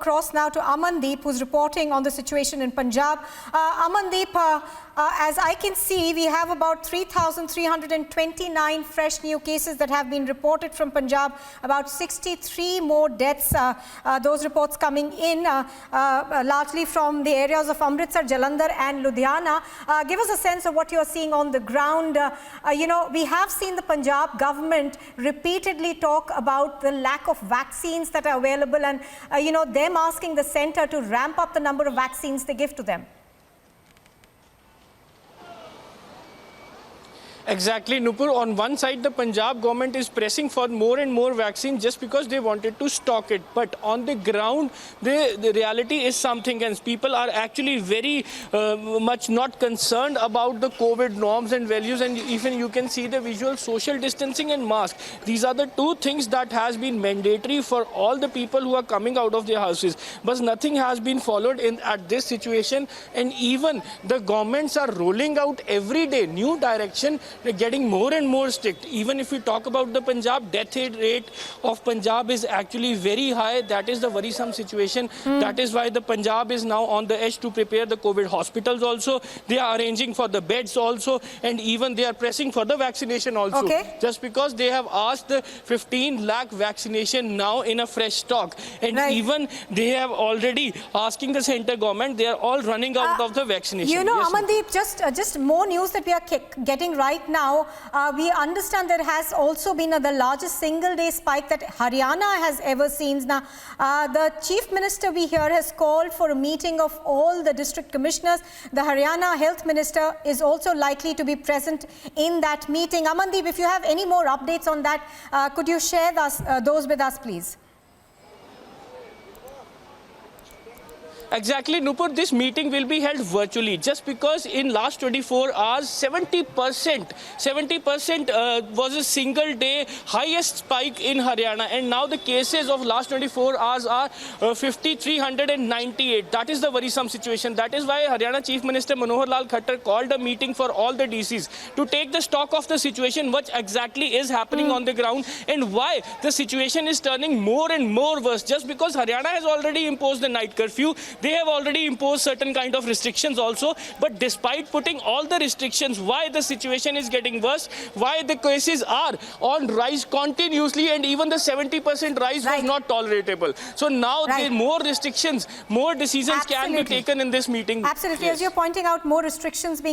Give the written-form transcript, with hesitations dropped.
across now to Amandeep, who's reporting on the situation in Punjab. Amandeep, as I can see, we have about 3,329 fresh new cases that have been reported from Punjab, about 63 more deaths, those reports coming in, largely from the areas of Amritsar, Jalandhar and Ludhiana. Give us a sense of what you're seeing on the ground. We have seen the Punjab government repeatedly talk about the lack of vaccines that are available and, them asking the centre to ramp up the number of vaccines they give to them. Exactly, Nupur. On one side, the Punjab government is pressing for more and more vaccine just because they wanted to stock it. But on the ground, the reality is something else. People are actually very much not concerned about the COVID norms and values. And even you can see the visual social distancing and mask. These are the two things that has been mandatory for all the people who are coming out of their houses. But nothing has been followed at this situation. And even the governments are rolling out every day new direction. They're getting more and more strict. Even if we talk about the Punjab, death rate of Punjab is actually very high. That is the worrisome situation. That is why the Punjab is now on the edge to prepare the COVID hospitals also. They are arranging for the beds also, and even they are pressing for the vaccination also. Okay. Just because they have asked the 15 lakh vaccination now in a fresh stock. And even they have already asking the centre government, they are all running out of the vaccination. Yes, Amandeep, just more news that we are getting right now. We understand there has also been the largest single-day spike that Haryana has ever seen. Now, the Chief Minister we hear has called for a meeting of all the district commissioners. The Haryana Health Minister is also likely to be present in that meeting. Amandeep, if you have any more updates on that, could you share those with us, please? Exactly, Nupur, this meeting will be held virtually just because in last 24 hours, 70% was a single day highest spike in Haryana. And now the cases of last 24 hours are 5,398. That is the worrisome situation. That is why Haryana Chief Minister Manohar Lal Khattar called a meeting for all the DCs to take the stock of the situation, what exactly is happening on the ground and why the situation is turning more and more worse. Just because Haryana has already imposed the night curfew, they have already imposed certain kind of restrictions also, but despite putting all the restrictions, why the situation is getting worse, why the cases are on rise continuously, and even the 70% rise was not tolerable. So now there are more restrictions, more decisions can be taken in this meeting. Absolutely. As you're pointing out, more restrictions being